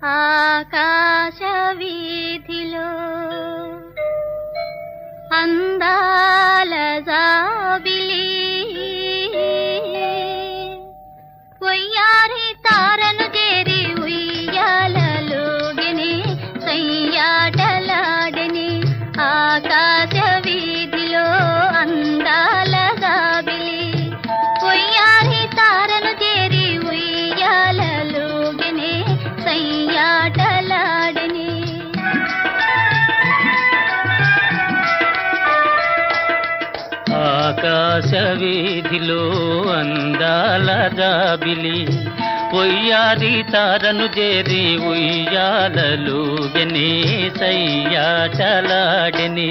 ఆకాశ వీధిలో అందాల జాబిలి వయ్యారి తారను చేరి ఉయ్యాలలోగిని సయ్యాటలాడిని ఆకాశ వీధిలో అందాల జాబిలి వయ్యారి తారను చేరి ఉయ్యాలలోగిని సయ్యాటలాడిని ఆకాశ వీధిలో అందాల జాబిలి పొయ్యారి తారను చేరి ఉయ్యాలలుగని సయ్యాటలాడని